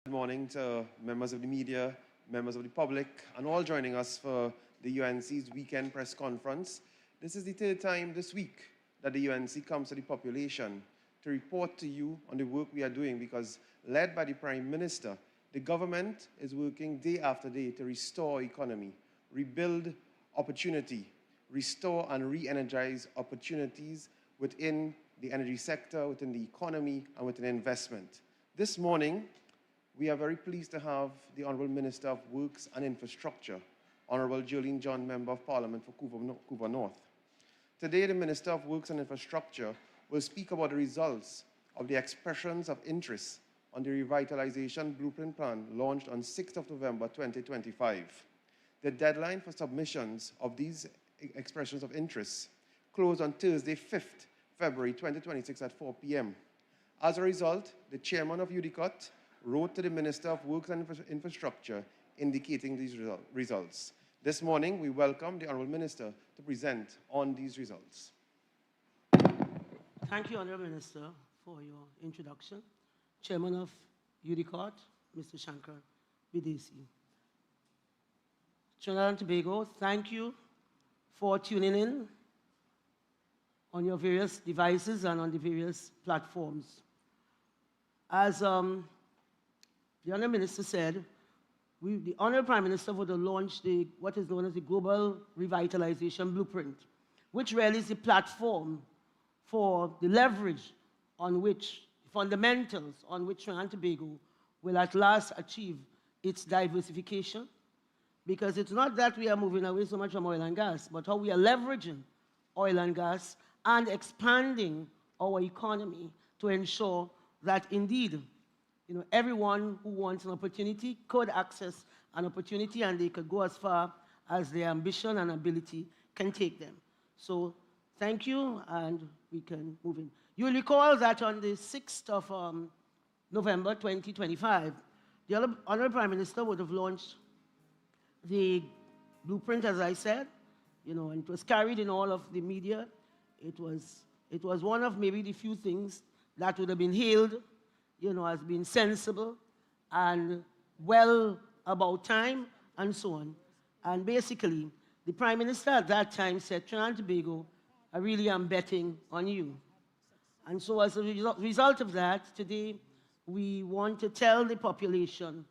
Good morning to members of the media, members of the public, and all joining us for the UNC's weekend press conference. This is the third time this week that the UNC comes to the population to report to you on the work we are doing because, led by the Prime Minister, the government is working day after day to restore economy, rebuild opportunity, restore and re-energize opportunities within the energy sector, within the economy, and within investment. This morning, we are very pleased to have the Honourable Minister of Works and Infrastructure, Honourable Jearlean John, Member of Parliament for Couva North. Today, the Minister of Works and Infrastructure will speak about the results of the expressions of interest on the Revitalization Blueprint Plan launched on 6th of November 2025. The deadline for submissions of these expressions of interest closed on Thursday, 5th February 2026 at 4 p.m. As a result, the Chairman of UDCOT wrote to the Minister of Works and Infrastructure indicating these results. This morning, we welcome the Honourable Minister to present on these results. Thank you, Honourable Minister, for your introduction. Chairman of UDCOT, Mr. Shankar Bidesi. Trinidad and Tobago, thank you for tuning in on your various devices and on the various platforms. As the Honourable Minister said, the Honourable Prime Minister would have launched what is known as the Global Revitalization Blueprint, which really is the platform for the leverage on which, fundamentals on which Trinidad and Tobago will at last achieve its diversification. Because it's not that we are moving away so much from oil and gas, but how we are leveraging oil and gas and expanding our economy to ensure that indeed, everyone who wants an opportunity could access an opportunity and they could go as far as their ambition and ability can take them. So thank you, and we can move in. You'll recall that on the 6th of November 2025, the Honourable Prime Minister would have launched the blueprint, as I said, and it was carried in all of the media. It was one of maybe the few things that would have been hailed as being sensible and well about time and so on. And basically, the Prime Minister at that time said, Trinidad and Tobago, I really am betting on you. And so as a result of that, today we want to tell the population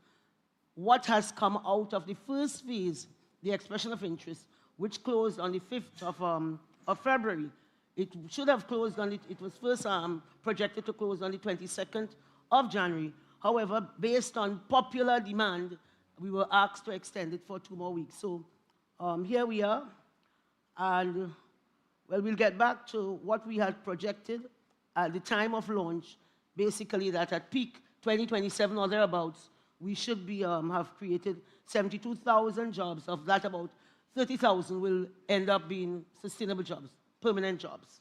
what has come out of the first phase, the expression of interest, which closed on the 5th of February. It should have closed it was first projected to close on the 22nd of January. However, based on popular demand, we were asked to extend it for 2 more weeks. So here we are, and well, we'll get back to what we had projected at the time of launch, basically that at peak 2027 or thereabouts, we should be have created 72,000 jobs. Of that, about 30,000 will end up being sustainable jobs, permanent jobs.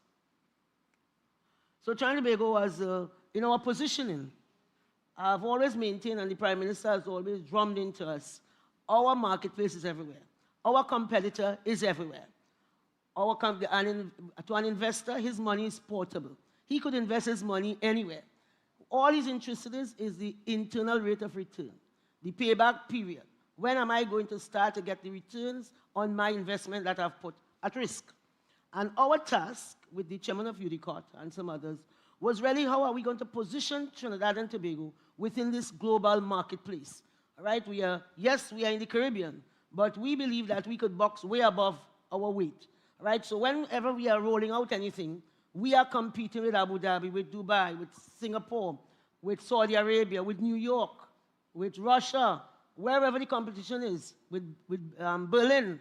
So Trinidad and Tobago was in our positioning. I've always maintained, and the Prime Minister has always drummed into us, our marketplace is everywhere. Our competitor is everywhere. To an investor, his money is portable. He could invest his money anywhere. All he's interested in is the internal rate of return, the payback period. When am I going to start to get the returns on my investment that I've put at risk? And our task with the Chairman of UDCOT and some others was really how are we going to position Trinidad and Tobago within this global marketplace. All right, yes, we are in the Caribbean, but we believe that we could box way above our weight. All right, so whenever we are rolling out anything, we are competing with Abu Dhabi, with Dubai, with Singapore, with Saudi Arabia, with New York, with Russia, wherever the competition is, with Berlin.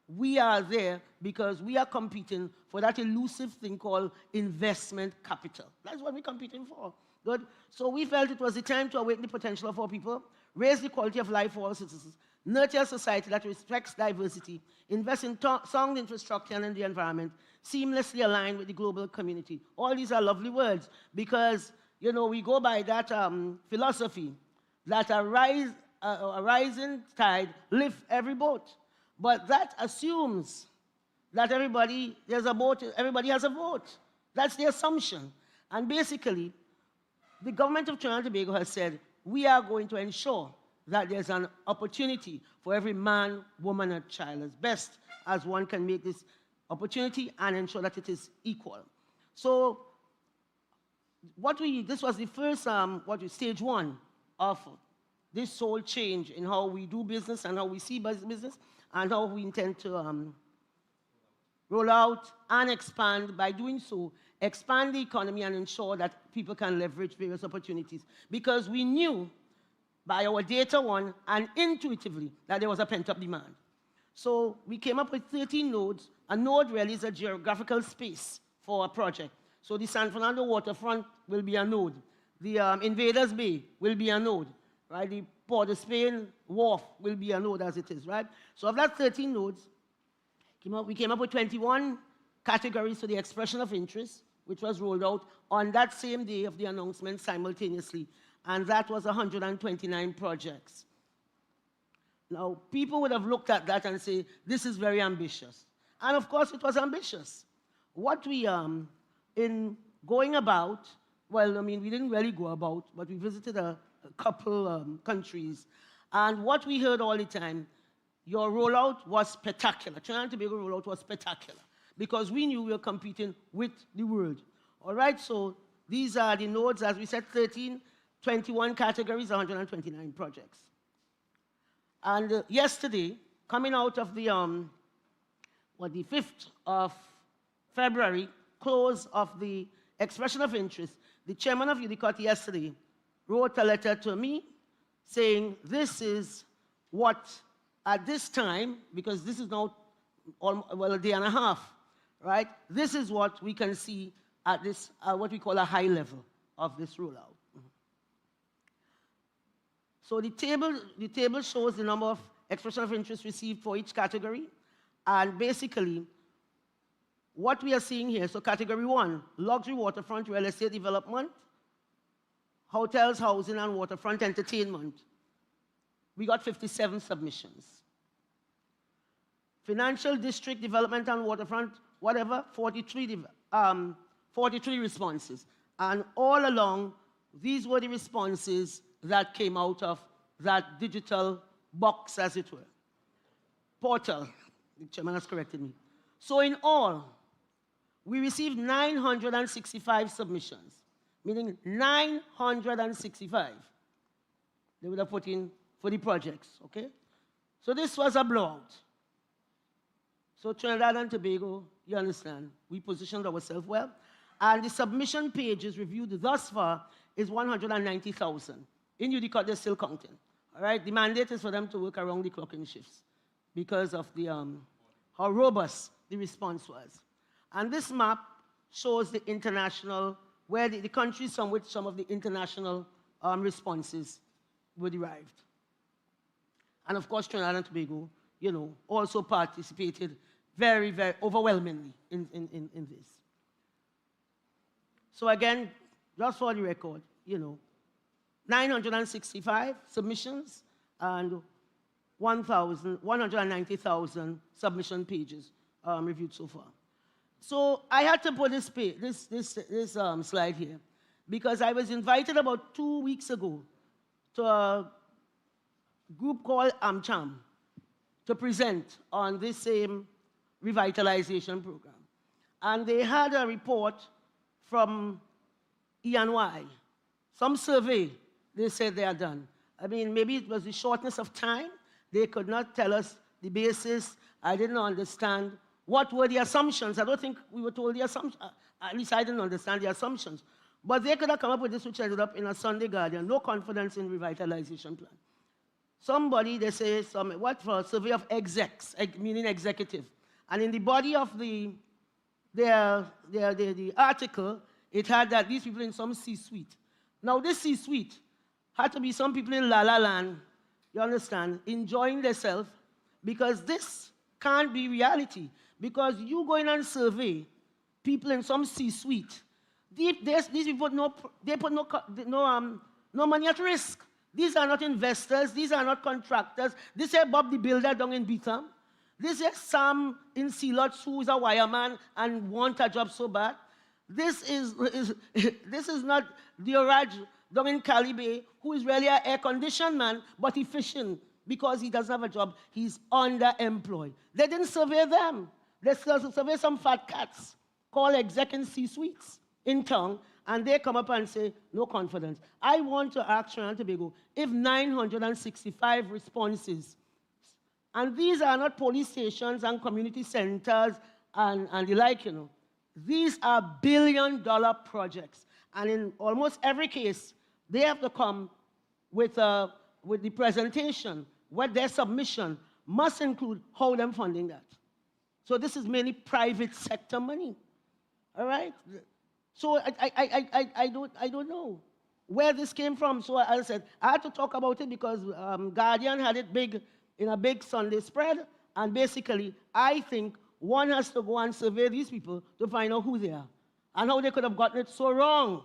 We are there because we are competing for that elusive thing called investment capital. That's what we're competing for. Good. So we felt it was the time to awaken the potential of our people, raise the quality of life for all citizens, nurture a society that respects diversity, invest in sound infrastructure and in the environment, seamlessly aligned with the global community. All these are lovely words because, we go by that philosophy that a rising tide lifts every boat. But that assumes that everybody has a vote. That's the assumption. And basically, the government of Trinidad and Tobago has said, we are going to ensure that there's an opportunity for every man, woman, and child as best as one can make this opportunity and ensure that it is equal. So this was the first, stage one of this whole change in how we do business and how we see business and how we intend to roll out and expand. By doing so, expand the economy and ensure that people can leverage various opportunities. Because we knew by our data and intuitively that there was a pent-up demand. So we came up with 13 nodes. A node really is a geographical space for a project. So the San Fernando waterfront will be a node. The Invaders Bay will be a node, right? The Port of Spain wharf will be a node as it is, right? So of that 13 nodes, we came up with 21 categories for the expression of interest, which was rolled out on that same day of the announcement simultaneously, and that was 129 projects. Now, people would have looked at that and say, this is very ambitious. And of course, it was ambitious. What we, in going about, well, I mean, we didn't really go about, but we visited a couple countries. And what we heard all the time, your rollout was spectacular. Trinidad and Tobago rollout was spectacular because we knew we were competing with the world. All right, so these are the nodes, as we said, 13, 21 categories, 129 projects. And yesterday, coming out of the 5th of February, close of the expression of interest, the chairman of UDICOT yesterday wrote a letter to me saying this is what, at this time, because this is now a day and a half, right? This is what we can see at this, what we call a high level of this rollout. So the table shows the number of expression of interest received for each category, and basically, what we are seeing here, so category 1, luxury waterfront real estate development, hotels, housing, and waterfront entertainment. We got 57 submissions. Financial district development and waterfront, whatever, 43 responses. And all along, these were the responses that came out of that digital box, as it were. Portal, the chairman has corrected me. So in all, we received 965 submissions, meaning 965 they would have put in for the projects, okay? So this was a blowout. So Trinidad and Tobago, you understand, we positioned ourselves well, and the submission pages reviewed thus far is 190,000. In UDICOT, they're still counting, all right? The mandate is for them to work around the clock in shifts because of the, how robust the response was. And this map shows the international, where the countries from which some of the international responses were derived. And of course, Trinidad and Tobago, you know, also participated very, very overwhelmingly in this. So again, just for the record, you know, 965 submissions and 190,000 submission pages reviewed so far. So I had to put this slide here because I was invited about 2 weeks ago to a group called AmCham to present on this same revitalization program. And they had a report from E&Y, some survey they said they had done. I mean, maybe it was the shortness of time. They could not tell us the basis. I didn't understand what were the assumptions. I don't think we were told the assumptions. At least I didn't understand the assumptions. But they could have come up with this, which ended up in a Sunday Guardian. No confidence in revitalization plan. Somebody, they say, what for a survey of execs, meaning executive. And in the body of the article, it had that these people in some C-suite. Now, this C-suite had to be some people in La La Land, you understand, enjoying themselves, because this can't be reality. Because you go in and survey people in some C-suite, these people put no money at risk. These are not investors. These are not contractors. This is Bob the Builder down in Betham. This is Sam in Sealots who is a wireman and want a job so bad. This is not the down in Cali Bay who is really an air-conditioned man, but he's fishing because he doesn't have a job. He's underemployed. They didn't survey them. They survey some fat cats called executive C-suites in town, and they come up and say, no confidence. I want to ask Trinidad and Tobago if 965 responses, and these are not police stations and community centers and the like, These are billion-dollar projects. And in almost every case, they have to come with the presentation, what their submission must include how them funding that. So this is mainly private sector money, all right? So I don't know where this came from. So as I said, I had to talk about it because Guardian had it big in a big Sunday spread, and basically I think one has to go and survey these people to find out who they are and how they could have gotten it so wrong.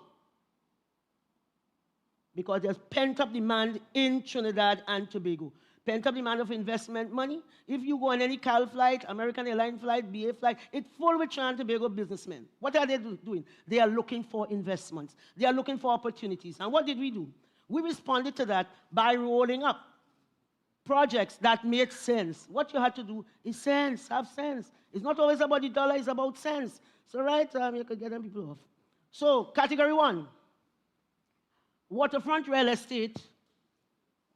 Because there's pent-up demand in Trinidad and Tobago. Pent-up demand of investment money. If you go on any CAL flight, American Airline flight, BA flight, it's full with Trinidad and Tobago businessmen. What are they doing? They are looking for investments. They are looking for opportunities. And what did we do? We responded to that by rolling up projects that made sense. What you had to do is sense, have sense. It's not always about the dollar, it's about sense. So right, you could get them people off. So category 1, waterfront real estate,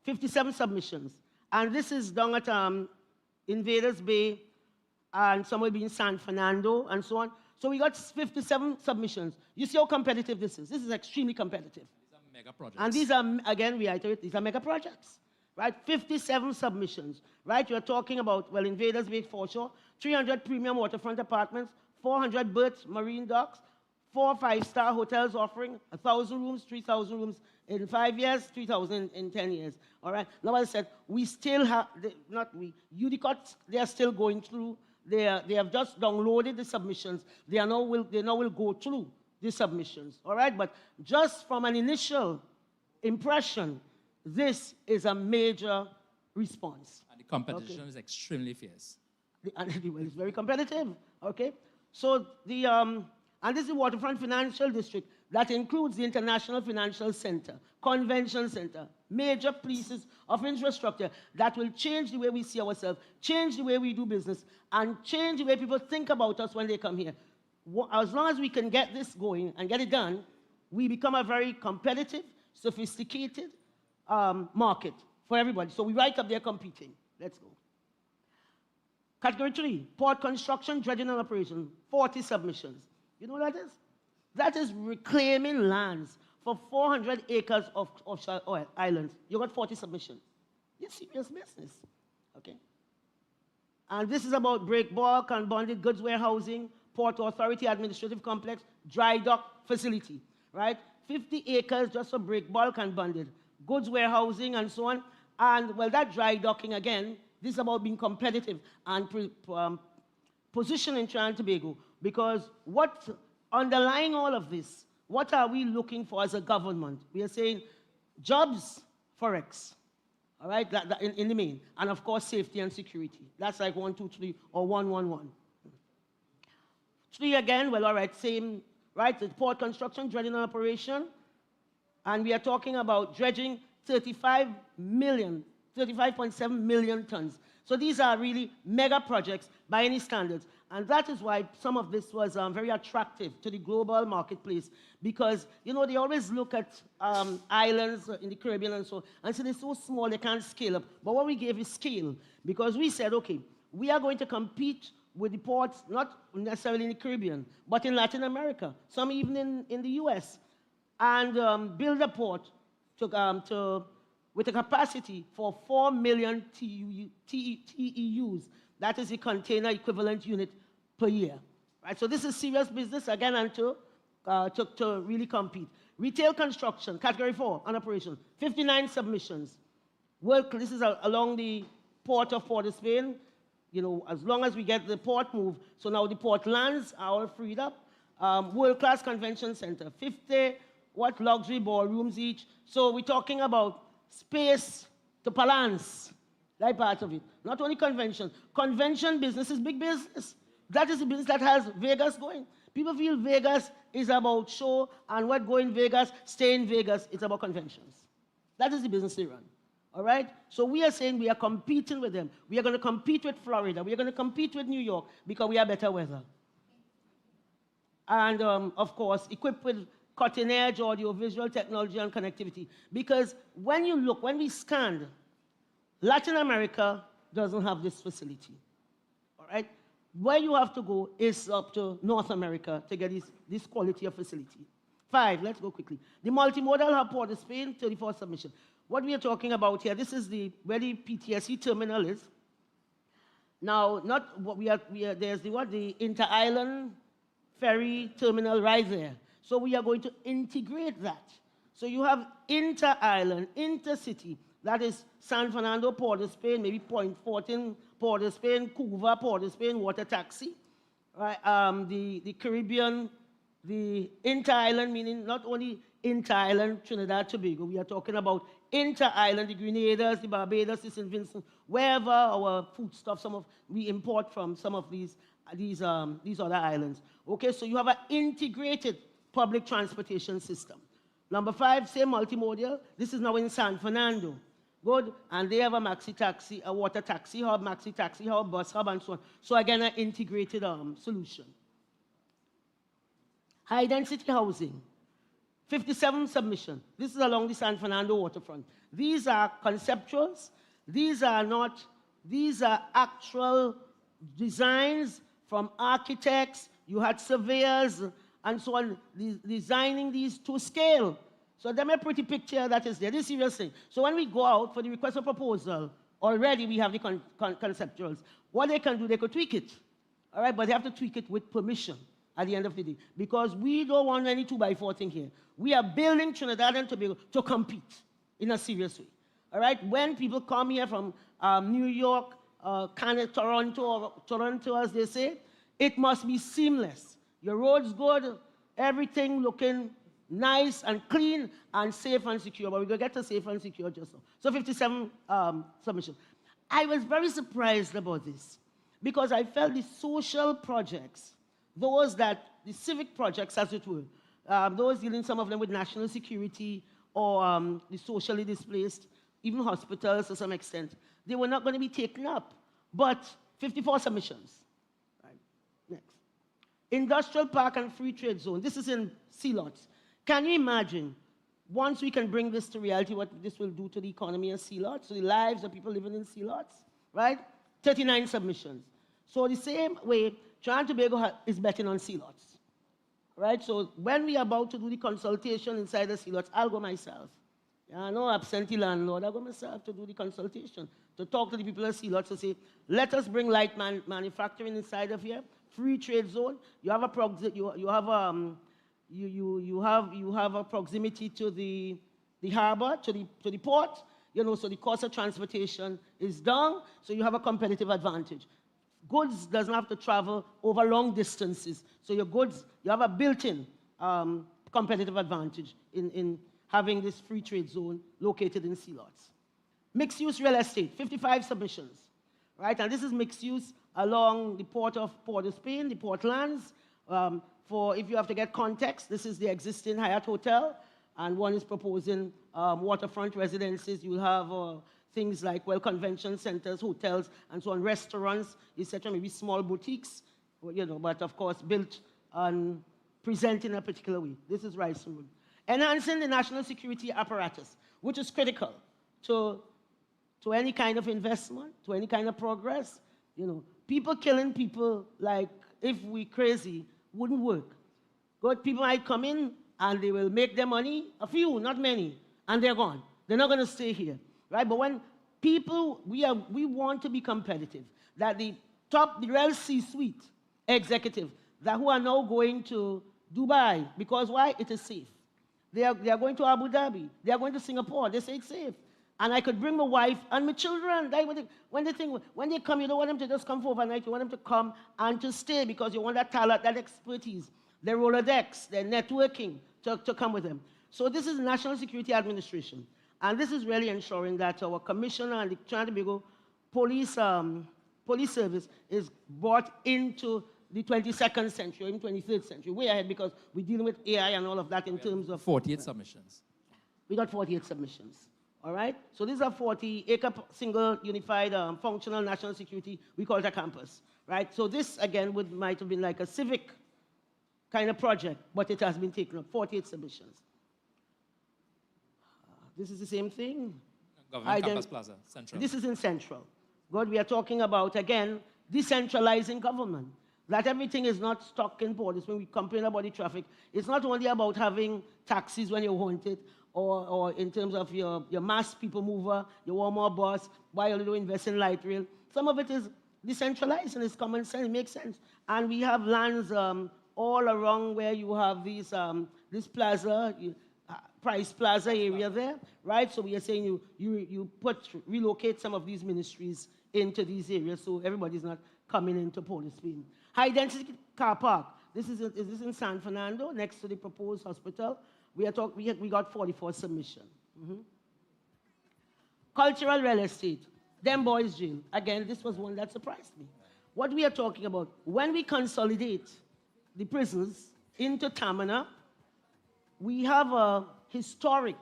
57 submissions. And this is down at Invaders Bay and somewhere in San Fernando and so on. So we got 57 submissions. You see how competitive this is. This is extremely competitive. These are mega projects. And these are, again, reiterate, these are mega projects. Right, 57 submissions, right? You're talking about, well, Invaders Bay foreshore, 300 premium waterfront apartments, 400 berths, marine docks, 4 5-star hotels offering 1,000 rooms, 3,000 rooms in 5 years, 3,000 in 10 years, all right? Now, as I said, we still have, not we, UDICOT, they are still going through, they have just downloaded the submissions, they now will go through the submissions, all right? But just from an initial impression, this is a major response. And the competition is extremely fierce. It's very competitive, okay? So and this is the Waterfront Financial District that includes the International Financial Center, Convention Center, major pieces of infrastructure that will change the way we see ourselves, change the way we do business, and change the way people think about us when they come here. As long as we can get this going and get it done, we become a very competitive, sophisticated, market for everybody. So we right up there competing. Let's go. Category 3, port construction, dredging and operation, 40 submissions. You know what that is? That is reclaiming lands for 400 acres of offshore oil islands. You got 40 submissions. It's serious business, okay? And this is about break bulk and bonded goods warehousing, port authority administrative complex, dry dock facility, right? 50 acres just for break bulk and bonded goods warehousing and so on. And, well, that dry docking, again, this is about being competitive and positioning Trinidad and Tobago, because what underlying all of this, what are we looking for as a government? We are saying jobs, forex, all right, that in the main, and of course safety and security. That's like 1, 2, 3, or 1, 1, 1. 3 again, well, all right, same, right, the port construction, dredging and operation, and we are talking about dredging 35.7 million tons. So these are really mega projects by any standards. And that is why some of this was very attractive to the global marketplace, because, they always look at islands in the Caribbean and so on, and say they're so small they can't scale up. But what we gave is scale, because we said, okay, we are going to compete with the ports, not necessarily in the Caribbean, but in Latin America, some even in the US, and build a port with a capacity for 4 million TEUs. That is the container equivalent unit per year. Right? So this is serious business, again, and to really compete. Retail construction, category 4, on operation, 59 submissions. This is along the port of Port of Spain. As long as we get the port moved, so now the port lands are all freed up. World-class convention center, 50 luxury ballrooms each. So we're talking about space to balance, that part of it. Not only convention. Convention business is big business. That is the business that has Vegas going. People feel Vegas is about show, and what go in Vegas, stay in Vegas. It's about conventions. That is the business they run. All right? So we are saying we are competing with them. We are going to compete with Florida. We are going to compete with New York because we have better weather. And, of course, equipped with cutting-edge audio-visual technology and connectivity. Because when you look, when we scanned, Latin America doesn't have this facility. All right? Where you have to go is up to North America to get this quality of facility. 5, let's go quickly. The multimodal hub Port of Spain, 34 submission. What we are talking about here, this is where the PTSC terminal is. Now, not what there's the inter-island ferry terminal right there. So we are going to integrate that. So you have inter-island, intercity, that is San Fernando, Port of Spain, maybe Point Fortin, Port of Spain, Cuba, Port of Spain, water taxi. Right? The Caribbean, the inter-island, meaning not only inter-island, Trinidad and Tobago, we are talking about inter-island, the Grenadiers, the Barbados, the St. Vincent, wherever our foodstuff, we import from some of these other islands. Okay, so you have an integrated public transportation system. Number 5, same multimodal. This is now in San Fernando. Good, and they have a maxi taxi, a water taxi hub, maxi taxi hub, bus hub, and so on. So again, an integrated solution. High density housing, 57 submission. This is along the San Fernando waterfront. These are conceptuals. These are actual designs from architects. You had surveyors and so on designing these to scale. So them a pretty picture that is there. This is serious thing. So when we go out for the request for proposal, already we have the conceptuals. What they can do, they could tweak it. All right, but they have to tweak it with permission at the end of the day. Because we don't want any 2x4 thing here. We are building Trinidad and Tobago to compete in a serious way. All right, when people come here from New York, Canada, Toronto, as they say, it must be seamless. Your road's good, everything looking nice and clean and safe and secure. But we're going to get to safe and secure just now. So 57 submissions. I was very surprised about this because I felt the social projects, the civic projects as it were, those dealing some of them with national security or the socially displaced, even hospitals to some extent, they were not going to be taken up. But 54 submissions. Right. Next. Industrial park and free trade zone. This is in Sea-Lots. Can you imagine, once we can bring this to reality, what this will do to the economy of Sea-Lots, to the lives of people living in Sea-Lots, right? 39 submissions. So the same way, Trinidad and Tobago is betting on Sea-Lots, right? So when we are about to do the consultation inside the Sea-Lots, I'll go myself. Yeah, no absentee landlord. I'll go myself to do the consultation, to talk to the people of Sea-Lots to say, let us bring light manufacturing inside of here, free trade zone. You have a proximity to the harbor, to the port, so the cost of transportation is down, so you have a competitive advantage. Goods doesn't have to travel over long distances, so your goods, you have a built-in competitive advantage in having this free trade zone located in Sea-Lots. Mixed-use real estate, 55 submissions, right? And this is mixed use along the Port of Spain, the Portlands. For if you have to get context, this is the existing Hyatt Hotel, and one is proposing waterfront residences. You have things like, convention centers, hotels, and so on, restaurants, etc., maybe small boutiques, but of course built and presented in a particular way. This is Rice Road. Enhancing the national security apparatus, which is critical to any kind of investment, to any kind of progress. People killing people like if we crazy wouldn't work. Good people might come in and they will make their money, a few, not many, and they're gone. They're not going to stay here, right? But when people, we want to be competitive, that the real C-suite executive, who are now going to Dubai, because why? It is safe. They are going to Abu Dhabi. They are going to Singapore. They say it's safe. And I could bring my wife and my children. When they come, you don't want them to just come for overnight. You want them to come and to stay because you want that talent, that expertise, their Rolodex, their networking to come with them. So this is the National Security Administration. And this is really ensuring that our commissioner and the Trinidad and Tobago police service is brought into the 22nd century, or even 23rd century, way ahead because we're dealing with AI and all of that in terms of... 48 submissions. We got 48 submissions, all right? So these are 40-acre single unified functional national security, we call it a campus, right? So this, again, might have been like a civic kind of project, but it has been taken up, 48 submissions. This is the same thing. Government Campus Plaza, Central. This is in Central. Good, we are talking about, again, decentralizing government. That everything is not stuck in borders. When we complain about the traffic, it's not only about having taxis when you want it, or in terms of your mass people mover, your Walmart bus, why you don't invest in light rail. Some of it is decentralized and it's common sense, it makes sense. And we have lands all around where you have these, this plaza, Price Plaza area there, right? So we are saying you relocate some of these ministries into these areas so everybody's not coming into Port of Spain. High density car park. This is in San Fernando, next to the proposed hospital. We got 44 submissions. Cultural real estate. Them boys jail. Again, this was one that surprised me. What we are talking about, when we consolidate the prisons into Tamana, we have a historic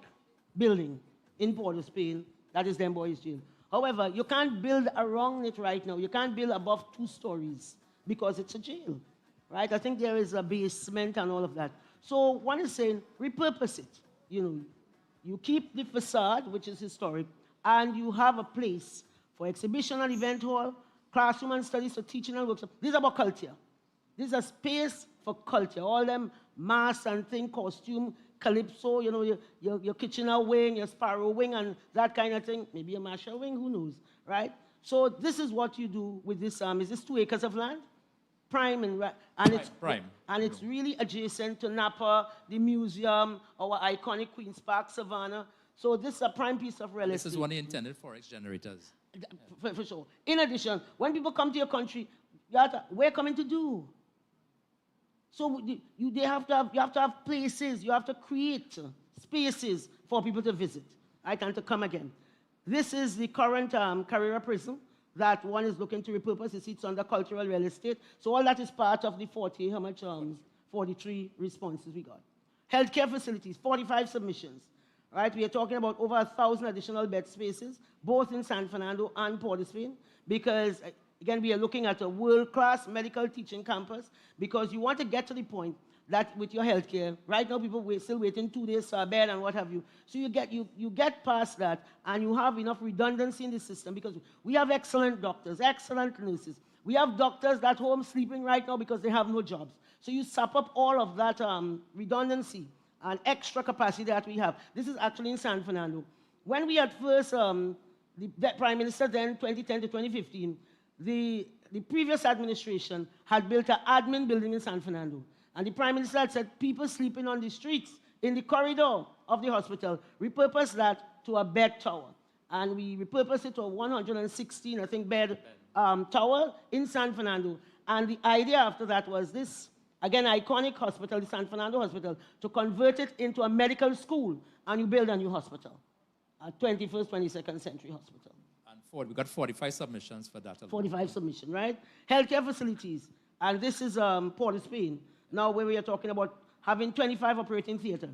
building in Port of Spain that is them boys jail. However, you can't build around it right now. You can't build above 2 stories because it's a jail, right? I think there is a basement and all of that. So one is saying, repurpose it. You know, you keep the facade, which is historic, and you have a place for exhibition and event hall, classroom and studies for teaching and workshop. This is about culture. This is a space for culture. All them masks and thing, costume, calypso, you know, your Kitchener wing, your Sparrow wing, and that kind of thing. Maybe a Marshall wing, who knows, right? So this is what you do with this. Is this 2 acres of land? Prime and it's really adjacent to Napa, the museum, our iconic Queen's Park, Savannah. So this is a prime piece of real estate. This is one intended forex generators. For sure. In addition, when people come to your country, we're coming to do. So you have to have places. You have to create spaces for people to visit, right, and to come again. This is the current Carrera prison that one is looking to repurpose. It sits under cultural real estate. So all that is part of the 43 responses we got. Healthcare facilities, 45 submissions. Right? We are talking about over 1,000 additional bed spaces, both in San Fernando and Port of Spain, because, again, we are looking at a world-class medical teaching campus, because you want to get to the point that with your healthcare, right now people still waiting 2 days for a bed and what have you. So you get past that, and you have enough redundancy in the system, because we have excellent doctors, excellent nurses. We have doctors that home sleeping right now because they have no jobs. So you sap up all of that redundancy and extra capacity that we have. This is actually in San Fernando. When we had first, the Prime Minister then, 2010 to 2015, the previous administration had built an admin building in San Fernando. And the Prime Minister had said, people sleeping on the streets, in the corridor of the hospital, repurpose that to a bed tower. And we repurposed it to a 116, I think, bed tower in San Fernando. And the idea after that was this, again, iconic hospital, the San Fernando Hospital, to convert it into a medical school, and you build a new hospital, a 21st, 22nd century hospital. And we got 45 submissions for that. 45 submissions, right? Healthcare facilities, and this is Port of Spain. Now, where we are talking about having 25 operating theater,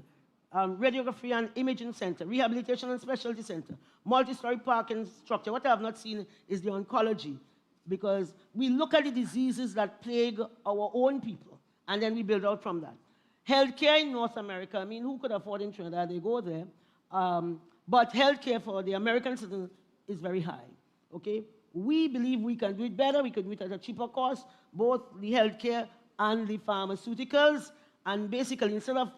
radiography and imaging center, rehabilitation and specialty center, multi-story parking structure. What I have not seen is the oncology, because we look at the diseases that plague our own people, and then we build out from that. Healthcare in North America, I mean, who could afford in Trinidad? They go there. But healthcare for the American citizens is very high, okay? We believe we can do it better. We can do it at a cheaper cost, both the healthcare and the pharmaceuticals. And basically, instead of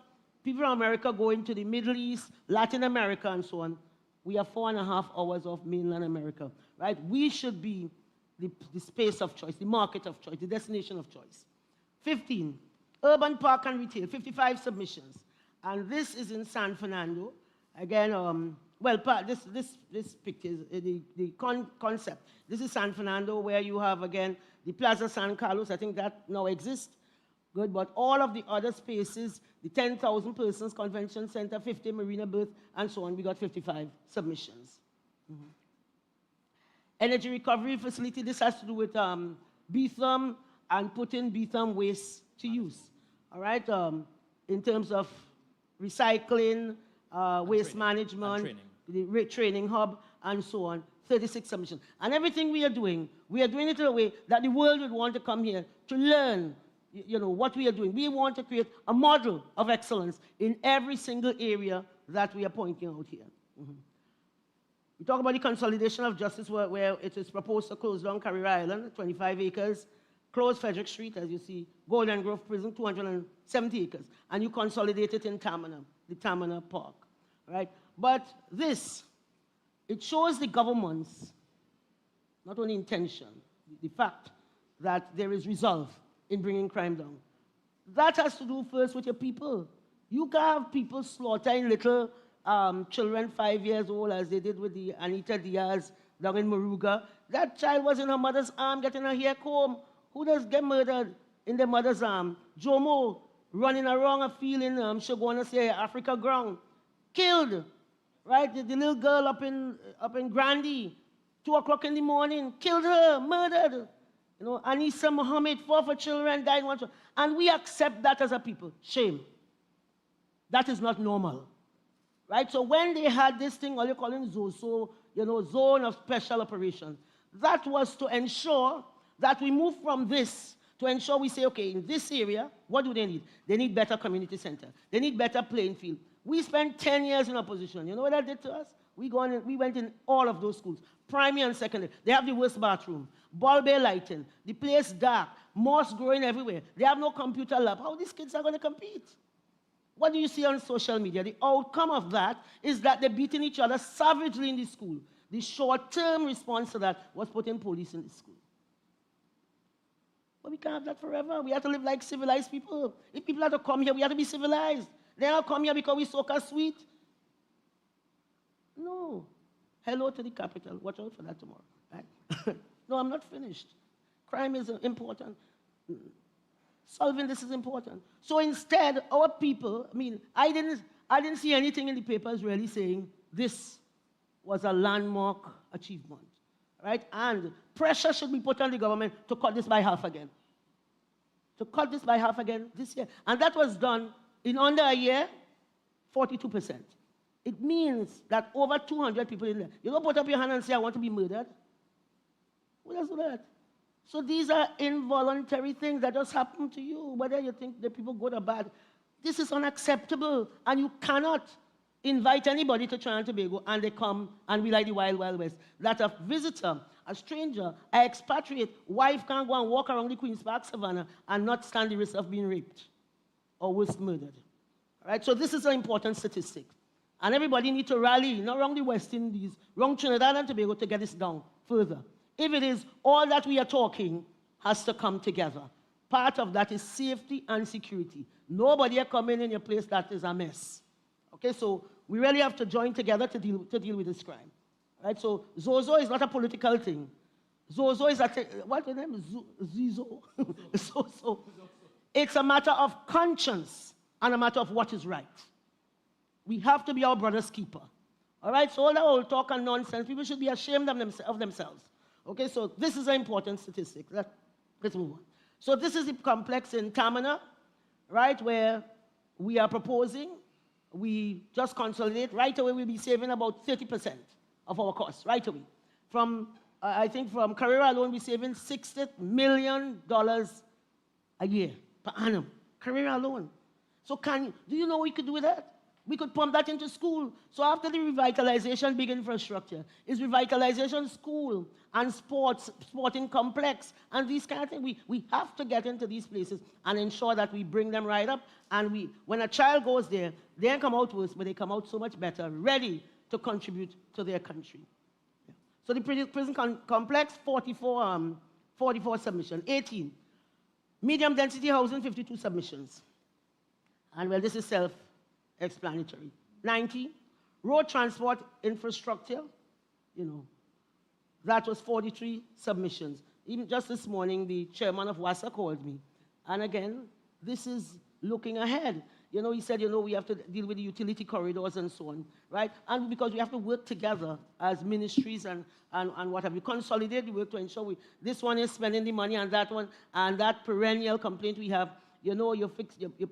people from America going to the Middle East, Latin America, and so on, we have 4.5 hours of mainland America, right? We should be the space of choice, the market of choice, the destination of choice. 15, urban park and retail, 55 submissions. And this is in San Fernando. Again, this picture is the concept. This is San Fernando, where you have, again, the Plaza San Carlos. I think that now exists. Good, but all of the other spaces, the 10,000 persons convention center, 50 marina berth, and so on, we got 55 submissions. Energy recovery facility, this has to do with BTHM and putting Beetham waste to use, all right, in terms of recycling, waste management, the training hub, and so on, 36 submissions. And everything we are doing it in a way that the world would want to come here to learn, what we are doing. We want to create a model of excellence in every single area that we are pointing out here. We talk about the consolidation of justice where it is proposed to close down Carrera Island, 25 acres, close Frederick Street, as you see, Golden Grove Prison, 270 acres, and you consolidate it in Tamana, the Tamana Park, right? But it shows the government's, not only intention, the fact that there is resolve in bringing crime down. That has to do first with your people. You can have people slaughtering little children 5 years old, as they did with the Anita Diaz down in Moruga. That child was in her mother's arm getting her hair combed. Who does get murdered in their mother's arm? Jomo running around a field in Shogwana, say, Africa ground. Killed, right? The little girl up in Grandi, 2 o'clock in the morning, killed her, murdered. Anissa Mohammed, 4 children, died 1 child. And we accept that as a people. Shame. That is not normal. Right? So when they had this thing, all you call it ZOSO, Zone of Special Operations, that was to ensure that we move from this to ensure we say, okay, in this area, what do they need? They need better community center. They need better playing field. We spent 10 years in opposition. You know what that did to us? We went in all of those schools, primary and secondary. They have the worst bathroom, bulb lighting, the place dark, moss growing everywhere. They have no computer lab. How these kids are going to compete? What do you see on social media? The outcome of that is that they're beating each other savagely in the school. The short-term response to that was putting police in the school. But we can't have that forever. We have to live like civilized people. If people have to come here, we have to be civilized. They don't come here because we soca sweet. No. Hello to the capital. Watch out for that tomorrow. Right? No, I'm not finished. Crime is important. Solving this is important. So instead, our people, I didn't see anything in the papers really saying this was a landmark achievement, right? And pressure should be put on the government to cut this by half again. To cut this by half again this year. And that was done in under a year, 42%. It means that over 200 people in there. You don't put up your hand and say, I want to be murdered. Who does that? So these are involuntary things that just happen to you, whether you think the people good or bad. This is unacceptable, and you cannot invite anybody to Trinidad and Tobago, and they come and be like the Wild Wild West. That a visitor, a stranger, an expatriate, wife can't go and walk around the Queen's Park Savannah and not stand the risk of being raped or worse, murdered. All right? So this is an important statistic. And everybody needs to rally, not around the West Indies, around Trinidad and Tobago to get this down further. If it is all that we are talking has to come together. Part of that is safety and security. Nobody are coming in your place that is a mess. Okay, so we really have to join together to deal with this crime. Right? So Zozo is not a political thing. Zozo is what's the name? Zizo. So it's a matter of conscience and a matter of what is right. We have to be our brother's keeper. All right, so all that old talk and nonsense, people should be ashamed of themselves. Okay, so this is an important statistic. Let's move on. So this is the complex in Tamana, right, where we are proposing. We just consolidate. Right away, we'll be saving about 30% of our costs, right away. I think from Carrera alone, we're saving $60 million a year per annum. Carrera alone. So do you know what we could do with that? We could pump that into school. So after the revitalization, big infrastructure, is revitalization school and sporting complex, and these kind of things. We have to get into these places and ensure that we bring them right up. And when a child goes there, they don't come out worse, but they come out so much better, ready to contribute to their country. Yeah. So the prison complex, 44 submissions, 18. Medium density housing, 52 submissions. And well, this is self-explanatory. 90. Road transport infrastructure, that was 43 submissions. Even just this morning, the chairman of WASA called me. And again, this is looking ahead. he said, we have to deal with the utility corridors and so on, right? And because we have to work together as ministries and what have you, consolidate the work to ensure this one is spending the money and that one, and that perennial complaint we have, you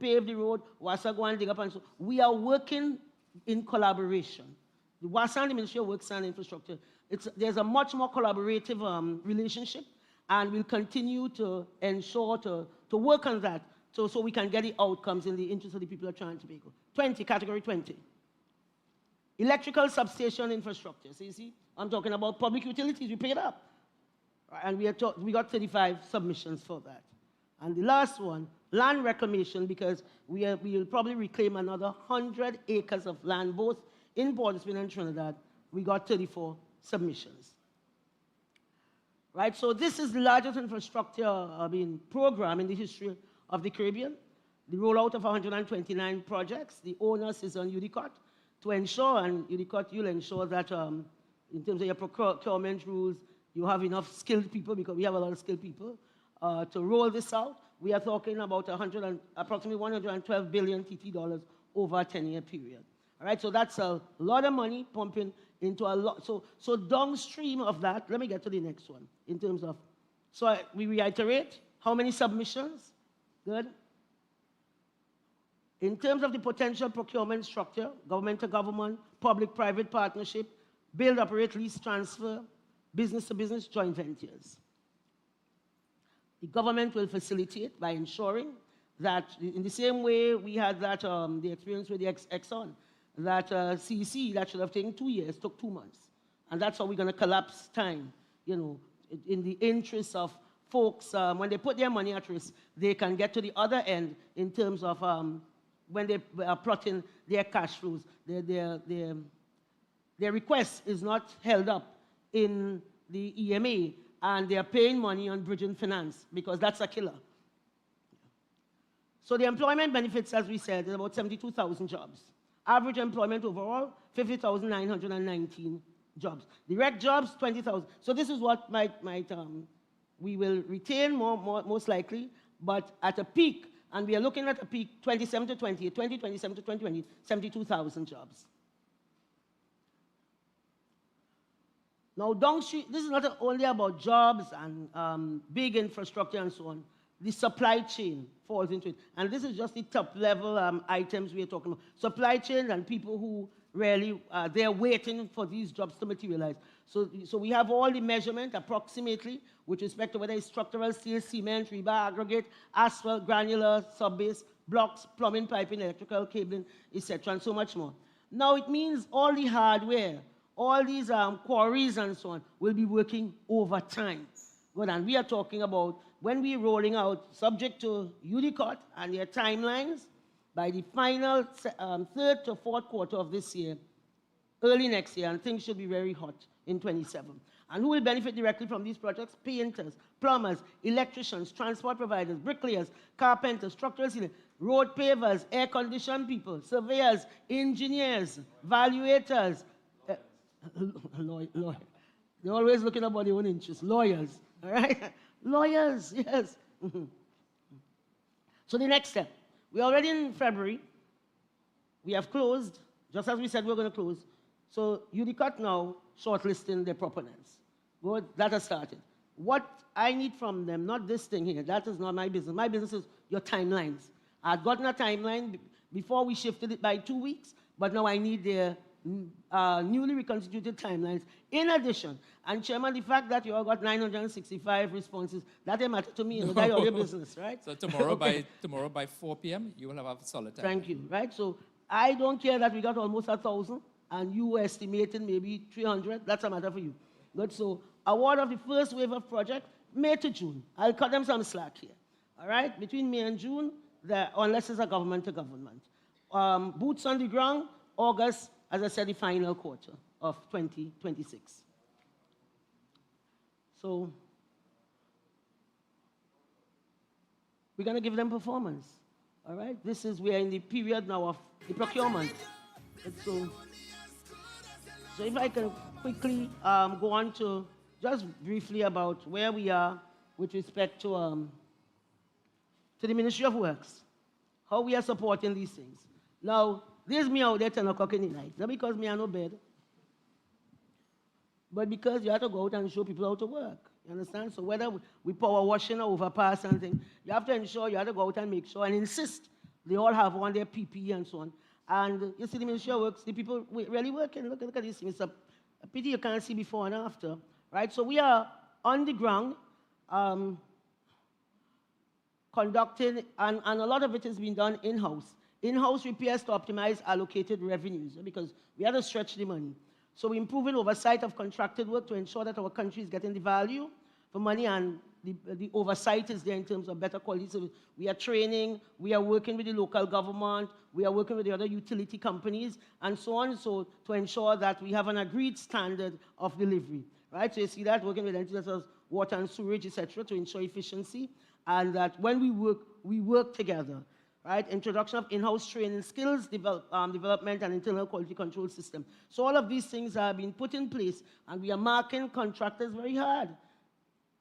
pave the road, WASA go and dig up and so. We are working in collaboration. The WASA and the Ministry of Works and Infrastructure, there's a much more collaborative relationship, and we'll continue to ensure to work on that so we can get the outcomes in the interest of the people of Trinidad and Tobago. Category 20. Electrical substation infrastructure. So you see, I'm talking about public utilities. We paid up. And we got 35 submissions for that. And the last one, land reclamation, because we will probably reclaim another 100 acres of land, both in Port of Spain and Trinidad. We got 34 submissions. Right, so this is the largest infrastructure program in the history of the Caribbean. The rollout of 129 projects. The onus is on UDCOT to ensure, and UDCOT, you'll ensure that in terms of your procurement rules, you have enough skilled people, because we have a lot of skilled people, to roll this out. We are talking about approximately 112 billion TT dollars over a 10-year period. All right, so that's a lot of money pumping into a lot. So downstream of that, let me get to the next one in terms of, we reiterate, how many submissions? Good. In terms of the potential procurement structure, government to government, public-private partnership, build, operate, lease, transfer, business-to-business joint ventures. The government will facilitate by ensuring that, in the same way we had that, the experience with the Exxon, that CEC, that should have taken 2 years, took 2 months. And that's how we're going to collapse time, in the interest of folks. When they put their money at risk, they can get to the other end in terms of when they are plotting their cash flows. Their request is not held up in the EMA, and they are paying money on bridging finance, because that's a killer. So the employment benefits, as we said, is about 72,000 jobs. Average employment overall, 50,919 jobs. Direct jobs, 20,000. So this is what we will retain most likely, but at a peak, and we are looking at a peak 27 to 28, 2027 to 2020, 72,000 jobs. Now, downstream, this is not only about jobs and big infrastructure and so on. The supply chain falls into it. And this is just the top-level items we are talking about. Supply chain and people who really, they're waiting for these jobs to materialize. So we have all the measurement approximately with respect to whether it's structural steel, cement, rebar, aggregate, asphalt, granular, sub-base, blocks, plumbing, piping, electrical cabling, etc., and so much more. Now, it means all the hardware, all these quarries and so on will be working overtime. Good, and we are talking about when we're rolling out, subject to UDCOT and their timelines, by the final third to fourth quarter of this year, early next year, and things should be very hot in 27. And who will benefit directly from these projects? Painters, plumbers, electricians, transport providers, bricklayers, carpenters, structural sealers, road pavers, air-conditioned people, surveyors, engineers, valuators, lawyers. They're always looking about their own interests. Lawyers, all right? Lawyers, yes. So the next step, we're already in February. We have closed, just as we said we were going to close. So UDCOT now shortlisting their proponents. Good, that has started. What I need from them, not this thing here, that is not my business. My business is your timelines. I'd gotten a timeline before we shifted it by 2 weeks, but now I need their newly reconstituted timelines. In addition, and Chairman, the fact that you all got 965 responses, that didn't matter to me. No. That's all your business, right? So tomorrow, okay. tomorrow by 4 p.m., you will have a solid time. Thank you, right? So I don't care that we got almost 1,000, and you were estimating maybe 300. That's a matter for you. Good, so award of the first wave of project, May to June. I'll cut them some slack here, all right? Between May and June, unless it's a government to government. Boots on the ground, August, as I said, the final quarter of 2026. So we're going to give them performance, all right? We are in the period now of the procurement. So if I can quickly go on to just briefly about where we are with respect to the Ministry of Works. how we are supporting these things. Now, there's me out there 10 o'clock in the night, not because me are no bed, but because you have to go out and show people how to work. You understand? So whether we power washing or overpass and things, you have to ensure, you have to go out and make sure and insist they all have on their PPE and so on. And you see the Ministry of Works, the people really working. Look at these things. It's a pity you can't see before and after, right? So we are on the ground, conducting, and a lot of it is being done in-house. In-house repairs to optimize allocated revenues, because we have to stretch the money. So we're improving oversight of contracted work to ensure that our country is getting the value for money, and the oversight is there in terms of better quality service. We are training, we are working with the local government, we are working with the other utility companies, and so on, so to ensure that we have an agreed standard of delivery, right? So you see that, working with entities such as water and sewerage, etc., to ensure efficiency, and that when we work together, right? Introduction of in-house training skills, development, and internal quality control system. So all of these things are being put in place, and we are marking contractors very hard,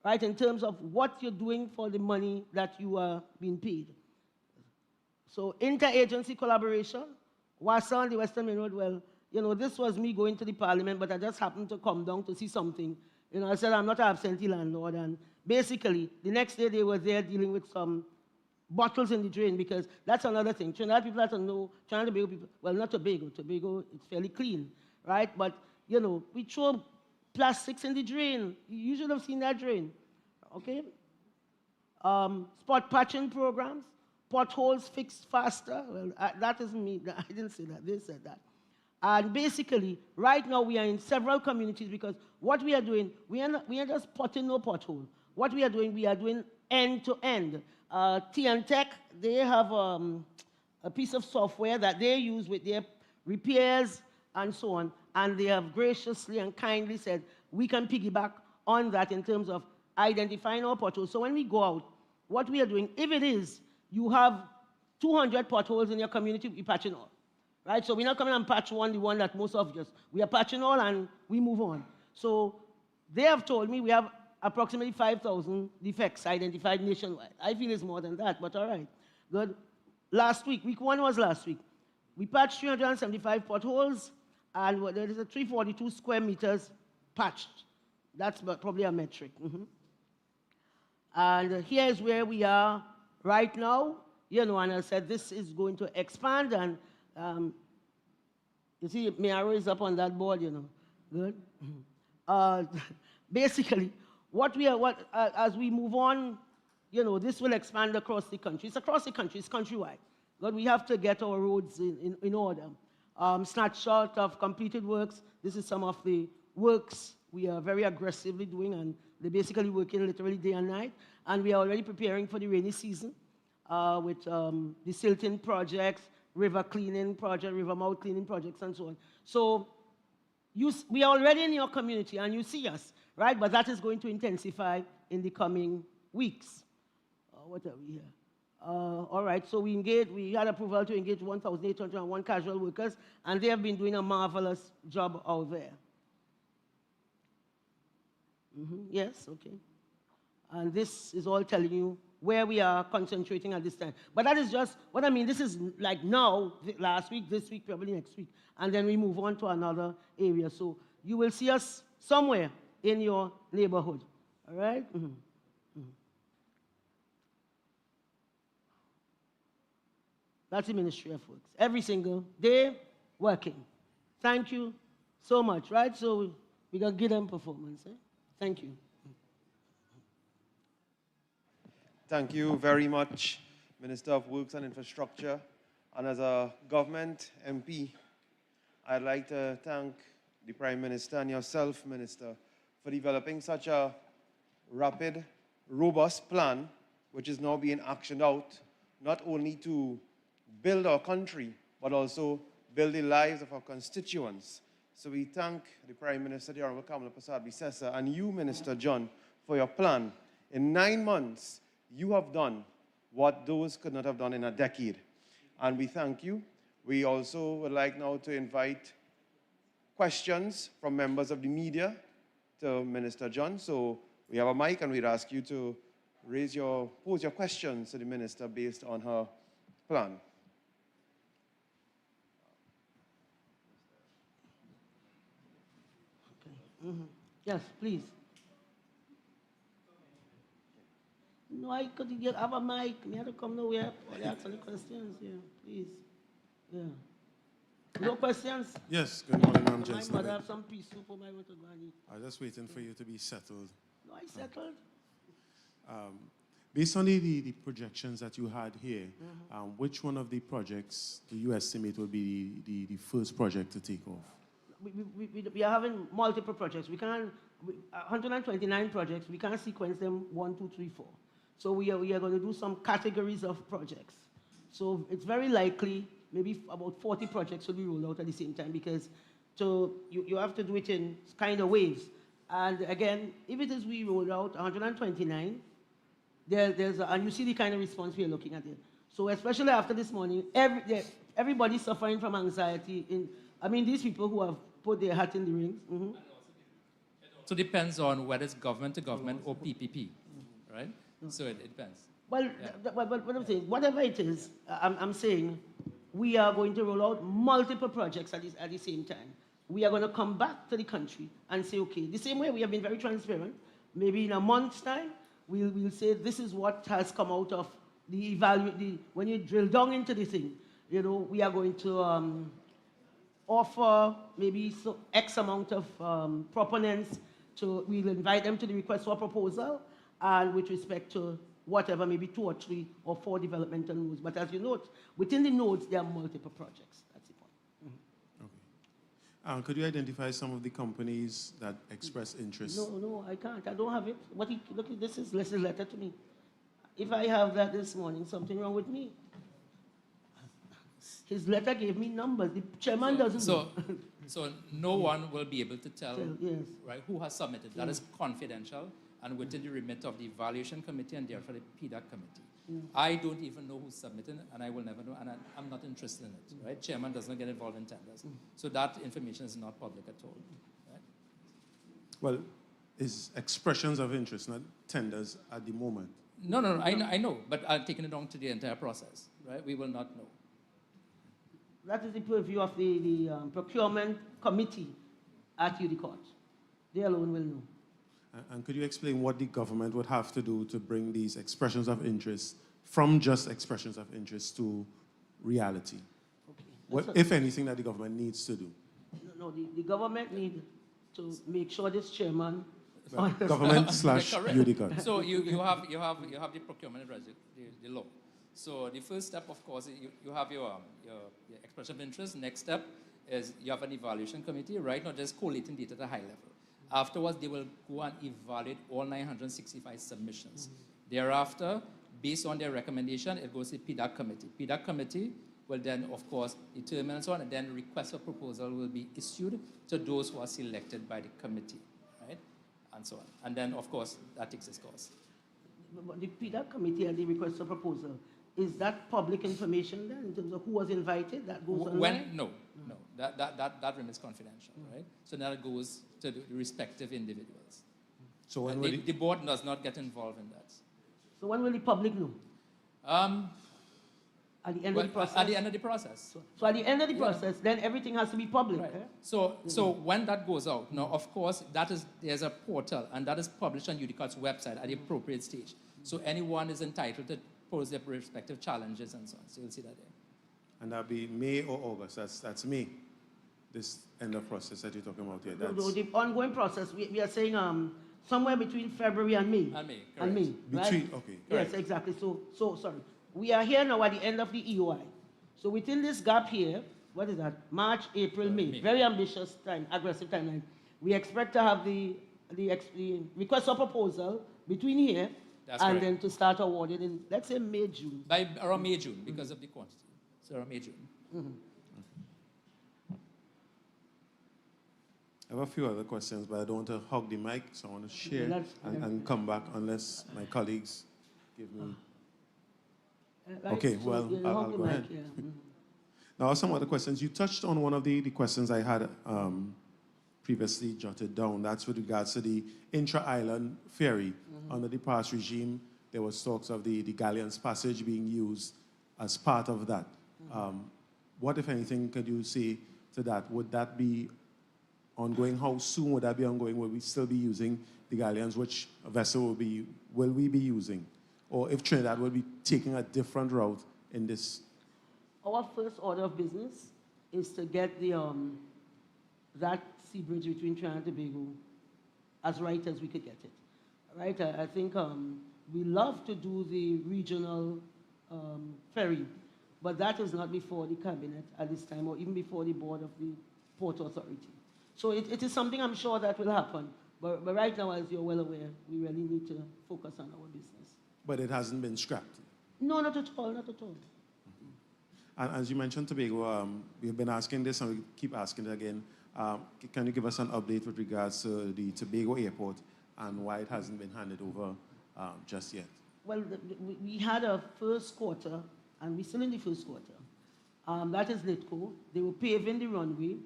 right, in terms of what you're doing for the money that you are being paid. So interagency collaboration, WASA on the Western Main Road, well, you know, this was me going to the parliament, but I just happened to come down to see something. You know, I said, I'm not an absentee landlord, and basically, the next day they were there dealing with some bottles in the drain, because that's another thing. Trinidad people have to know, Trinidad and Tobago people, well, not Tobago, Tobago, it's fairly clean, right? But, you know, we throw plastics in the drain. You should have seen that drain, okay? Spot patching programs, potholes fixed faster. Well, that isn't me, I didn't say that, they said that. And basically, right now we are in several communities, because what we are doing, we are just potting no pothole. What we are doing end-to-end. Tech, they have a piece of software that they use with their repairs and so on, and they have graciously and kindly said, we can piggyback on that in terms of identifying our potholes. So when we go out, what we are doing, if it is, you have 200 potholes in your community, we're patching all, right? So we're not coming and patch the one that most of us, we are patching all and we move on. So they have told me we have approximately 5,000 defects identified nationwide. I feel it's more than that, but all right. Good. Last week, week one was last week. We patched 375 potholes, and there is a 342 square meters patched. That's probably a metric. And here is where we are right now. You know, and I said this is going to expand, and you see, my arrow is up on that board, you know. Good. Basically, as we move on, you know, this will expand across the country. It's across the country, it's countrywide. But we have to get our roads in order. Snapshot of completed works. This is some of the works we are very aggressively doing, and they're basically working literally day and night. And we are already preparing for the rainy season with the silting projects, river cleaning project, river mouth cleaning projects, and so on. So we are already in your community, and you see us, right? But that is going to intensify in the coming weeks. What are we here? All right, so we had approval to engage 1,801 casual workers, and they have been doing a marvelous job out there. Yes, okay. And this is all telling you where we are concentrating at this time. But that is just, what I mean, this is like now, last week, this week, probably next week, and then we move on to another area. So you will see us somewhere in your neighborhood, all right? That's the Ministry of Works. Every single day, working. Thank you so much, right? So we're going to give them performance. Thank you. Thank you very much, Minister of Works and Infrastructure. And as a government MP, I'd like to thank the Prime Minister and yourself, Minister, for developing such a rapid, robust plan, which is now being actioned out, not only to build our country, but also build the lives of our constituents. So we thank the Prime Minister, the Honorable Kamala Persad-Bissessar, and you, Minister John, for your plan. In 9 months, you have done what those could not have done in a decade. And we thank you. We also would like now to invite questions from members of the media to Minister John. So we have a mic, and we'd ask you to pose your questions to the Minister based on her plan. Yes, please. No, I could get have a mic. Me have to come nowhere. Or ask any questions. Yeah, please. Yeah. No questions? Yes, good morning, Ma'am My Jensen. mother have some pea soup for my to go and eat. I was just waiting for you to be settled. No, I settled. Based on the projections that you had here, which one of the projects do you estimate will be the first project to take off? We are having multiple projects. We can't, 129 projects, we can't sequence them 1, 2, 3, 4. So we are going to do some categories of projects. So it's very likely maybe about 40 projects will be rolled out at the same time because you have to do it in kind of waves. And again, if it is we roll out 129, and you see the kind of response we are looking at here. So especially after this morning, everybody's suffering from anxiety. These people who have put their hat in the ring. Mm-hmm. So it depends on whether it's government to government or PPP, right? So it depends. Well, Yeah. what I'm saying, whatever it is, I'm saying we are going to roll out multiple projects at the same time. We are going to come back to the country and say, okay, the same way we have been very transparent, maybe in a month's time, we'll say this is what has come out of when you drill down into the thing, we are going to offer maybe X amount of proponents we'll invite them to the request for proposal, and with respect to whatever, maybe 2 or 3 or 4 developmental nodes. But as you note, within the nodes, there are multiple projects. That's the point. Mm-hmm. Okay. Could you identify some of the companies that express interest? No, I can't. I don't have it. Look, this is letter to me. If I have that this morning, something wrong with me. His letter gave me numbers. The chairman doesn't know. So no one will be able to tell Yes. right, who has submitted. That is confidential and within the remit of the evaluation committee and therefore the PDAC committee. I don't even know who's submitting, and I will never know, and I'm not interested in it. Right? Chairman does not get involved in tenders. So that information is not public at all. Right? Well, it's expressions of interest, not tenders at the moment. No, I know, but I'm taking it on to the entire process. Right? We will not know. That is the purview of the procurement committee at UDCOT. They alone will know. And could you explain what the government would have to do to bring these expressions of interest from just expressions of interest to reality? Okay. What, if anything, that the government needs to do? No, the government needs to make sure this chairman... Government slash UDCOT. So you have the procurement the law. So the first step, of course, you have your expression of interest. Next step is you have an evaluation committee, right? Not just collating data at a high level. Afterwards, they will go and evaluate all 965 submissions. Thereafter, based on their recommendation, it goes to the PDAC committee. PDAC committee will then, of course, determine and so on, and then request for proposal will be issued to those who are selected by the committee, right? And so on. And then, of course, that takes its course. The PDAC committee and the request for proposal, is that public information then in terms of who was invited? That goes online? No. That remains confidential, right? So now it goes to the respective individuals. So when the board does not get involved in that. So when will the public know? At the end of the process? At the end of the process. So at the end of the process, then everything has to be public. Right. Eh? So when that goes out, now of course there's a portal and that is published on UDCOT's website at the appropriate stage. So anyone is entitled to pose their respective challenges and so on. So you'll see that there. And that'll be May or August. That's May. This end of process that you're talking about here. No, the ongoing process, we are saying somewhere between February and May. And May, right? Okay. Yes, exactly. So sorry. We are here now at the end of the EOI. So within this gap here, what is that? March, April, May. Very ambitious time, aggressive timeline. We expect to have the request for proposal between here and then to start awarding in, let's say, May, June. By around May, June, because of the quantity. So around May, June. I have a few other questions, but I don't want to hog the mic, so I want to share and come back unless my colleagues give me... Right? Okay, so well, I'll go ahead. Yeah. Now, some other questions. You touched on one of the questions I had previously jotted down. That's with regards to the intra-island ferry. Under the past regime, there was talks of the Galleon's Passage being used as part of that. What, if anything, could you say to that? Would that be ongoing? How soon would that be ongoing? Will we still be using the galleons? Which vessel will we be using? Or if Trinidad will be taking a different route in this? Our first order of business is to get that sea bridge between Trinidad and Tobago as right as we could get it. Right? I think we love to do the regional ferry, but that is not before the cabinet at this time, or even before the board of the Port Authority. So it is something I'm sure that will happen. But right now, as you're well aware, we really need to focus on our business. But it hasn't been scrapped? No, not at all, not at all. And as you mentioned Tobago, we've been asking this and we keep asking it again. Can you give us an update with regards to the Tobago airport and why it hasn't been handed over just yet? Well, we had a first quarter, and we're still in the first quarter. That is LITCO. They were paving the runway,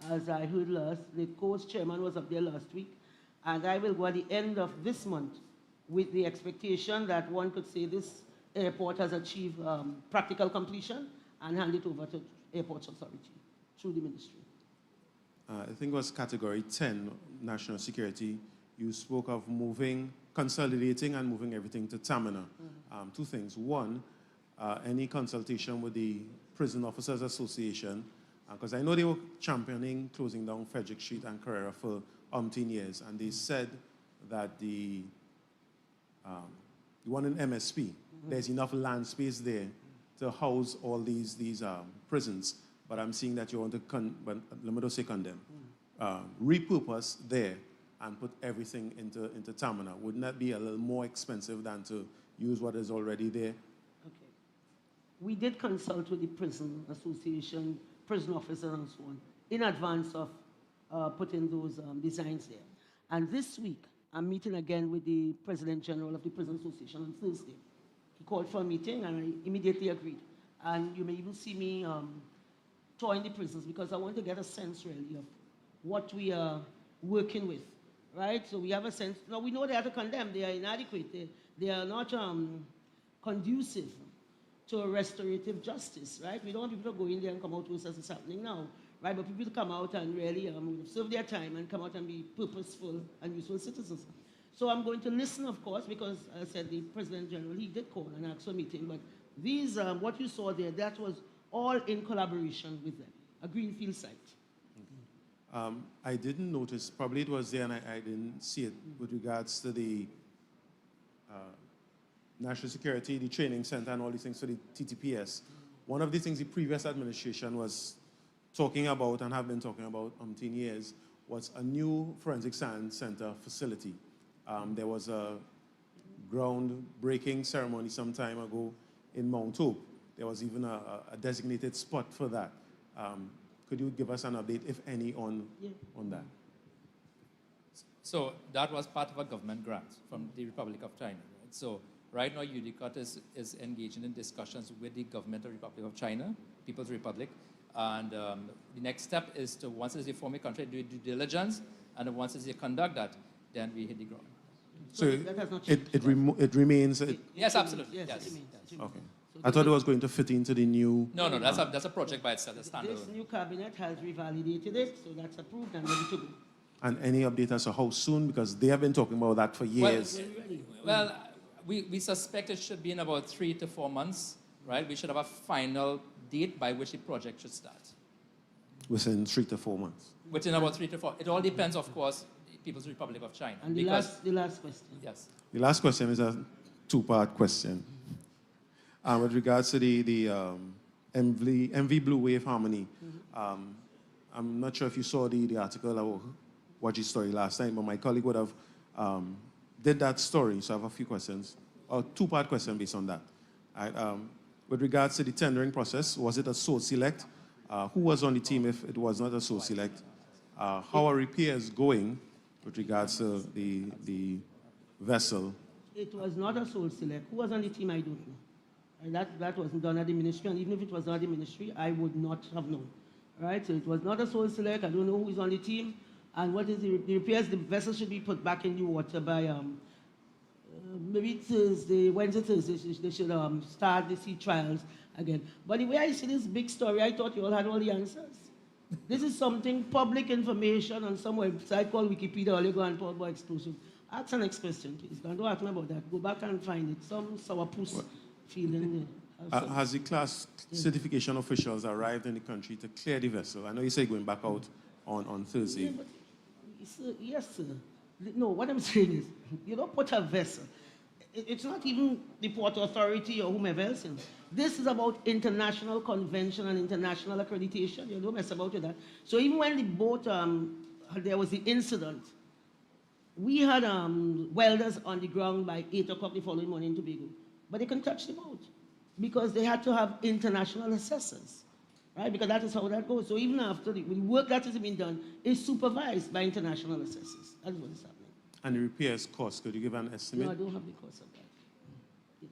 as I heard last. LITCO's chairman was up there last week, and I will go at the end of this month with the expectation that one could say this airport has achieved practical completion and hand it over to Airports Authority through the ministry. I think it was category 10, national security. You spoke of consolidating and moving everything to Tamina. Two things. One, any consultation with the Prison Officers Association, because I know they were championing closing down Frederick Street and Carrera for umpteen years, and they said that the one in MSP, there's enough land space there to house all these prisons. But I'm seeing that you want to, let me not say condemn, repurpose there and put everything into Tamina. Wouldn't that be a little more expensive than to use what is already there? Okay. We did consult with the Prison Association, prison officers and so on, in advance of putting those designs there. And this week, I'm meeting again with the President General of the Prison Association on Thursday. He called for a meeting and I immediately agreed. And you may even see me touring the prisons because I want to get a sense really of what we are working with, right? So we have a sense. Now we know they have to condemn. They are inadequate. They are not conducive to a restorative justice, right? We don't want people to go in there and come out with us as it's happening now, right? But people to come out and really serve their time and come out and be purposeful and useful citizens. So I'm going to listen, of course, because I said the President General, he did call and ask for a meeting, but these, what you saw there, that was all in collaboration with them, a greenfield site. I didn't notice, probably it was there and I didn't see it with regards to the national security, the training center and all these things for the TTPS. One of the things the previous administration was talking about and have been talking about umpteen years was a new forensic science center facility. There was a groundbreaking ceremony some time ago in Mount Hope. There was even a designated spot for that. Could you give us an update, if any, on that? So that was part of a government grant from the Republic of China. Right? So right now, UDICOT is engaging in discussions with the government of the Republic of China, People's Republic. And the next step is to, once it's a formal country, do due diligence. And once it's a conduct that, then we hit the ground. So it remains... Yes, absolutely. Yes, yes. it remains. Yes. Okay. I thought it was going to fit into the new... No, that's a project by itself, a standalone. This new cabinet has revalidated it, so that's approved and ready to go. And any update as to how soon? Because they have been talking about that for years. Well, we suspect it should be in about 3 to 4 months, right? We should have a final date by which the project should start. Within 3 to 4 months? Within about 3 to 4. It all depends, of course, the People's Republic of China. And the last question. Yes. The last question is a two-part question. With regards to the MV Blue Wave Harmony, I'm not sure if you saw the article or watched the story last night, but my colleague would have did that story, so I have a few questions, or two-part question based on that. With regards to the tendering process, was it a sole select? Who was on the team if it was not a sole select? How are repairs going with regards to the vessel? It was not a sole select. Who was on the team, I don't know. And that wasn't done at the ministry, and even if it was not the ministry, I would not have known. Right? So it was not a sole select. I don't know who is on the team. And what is the repairs? The vessel should be put back in the water by maybe Thursday, Wednesday, Thursday. They should start the sea trials. again. But the way I see this big story, I thought you all had all the answers. This is something public information on some website called Wikipedia, all you go and Paul Boy exclusive. Ask an next question, please. Don't ask me about that. Go back and find it. Some sourpuss feeling there. Has the class certification officials arrived in the country to clear the vessel? I know you say going back out on Thursday. Yeah, but, sir, yes, sir. No, what I'm saying is, you don't put a vessel. It's not even the Port Authority or whomever else. This is about international convention and international accreditation. You don't mess about with that. So even when the boat, there was the incident, we had welders on the ground by 8 o'clock the following morning in Tobago. But they couldn't touch the boat because they had to have international assessors, right? Because that is how that goes. So even after the work that is being done is supervised by international assessors. That's what is happening. And the repairs cost, could you give an estimate? No, I don't have the cost of that. Yes.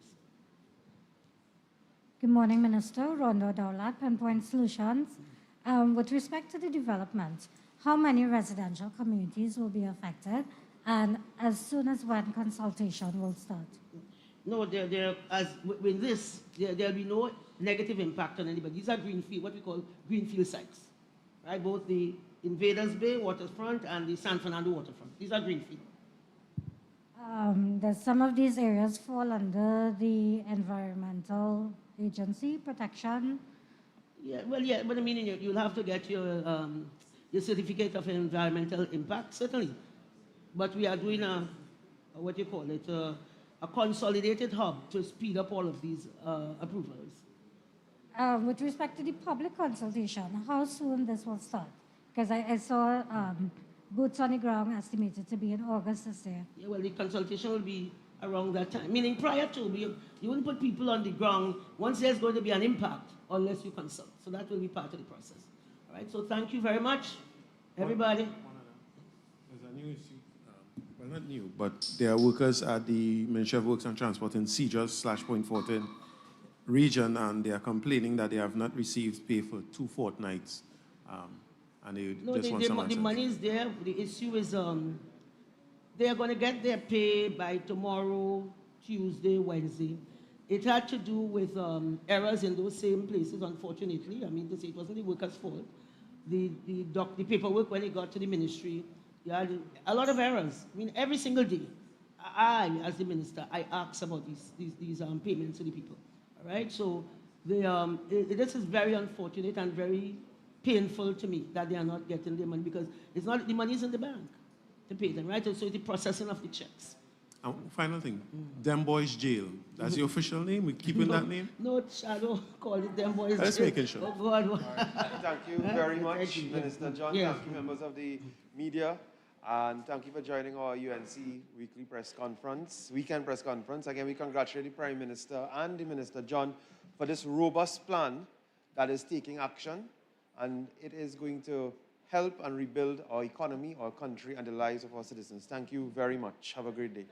Good morning, Minister. Rondo Daulat, Pinpoint Solutions. With respect to the development, how many residential communities will be affected? And as soon as when consultation will start? No, with this, there'll be no negative impact on anybody. These are greenfield, what we call greenfield sites, right? Both the Invaders Bay waterfront and the San Fernando waterfront. These are greenfield. Does some of these areas fall under the Environmental Agency protection? Yeah, well, yeah, but I mean, you'll have to get your certificate of environmental impact, certainly. But we are doing a consolidated hub to speed up all of these approvals. With respect to the public consultation, how soon this will start? Because I saw boots on the ground estimated to be in August this year. Yeah, well, the consultation will be around that time. Meaning prior to, you wouldn't put people on the ground once there's going to be an impact unless you consult. So that will be part of the process. All right, so thank you very much, everybody. There's a new issue, well, not new, but there are workers at the Ministry of Works and Transport in Cedars/Point Fortin region, and they are complaining that they have not received pay for 2 fortnights. And they just want some answers. The money is there. The issue is they are going to get their pay by tomorrow, Tuesday, Wednesday. It had to do with errors in those same places, unfortunately. I mean, to say it wasn't the workers' fault. The paperwork, when it got to the ministry, you had a lot of errors. I mean, every single day, I, as the minister, I ask about these payments to the people. All right? So this is very unfortunate and very painful to me that they are not getting their money because it's not the money is in the bank to pay them, right? So the processing of the checks. Final thing, Dem Boys Jail. That's your official name? We keeping that name? No, I don't call it Dem Boys Let's Jail. making sure. Oh, God. Thank you very much, Thank you. Minister John. Yes. Thank you, members of the media. And thank you for joining our UNC weekly press conference, weekend press conference. Again, we congratulate the Prime Minister and the Minister John for this robust plan that is taking action. And it is going to help and rebuild our economy, our country, and the lives of our citizens. Thank you very much. Have a great day.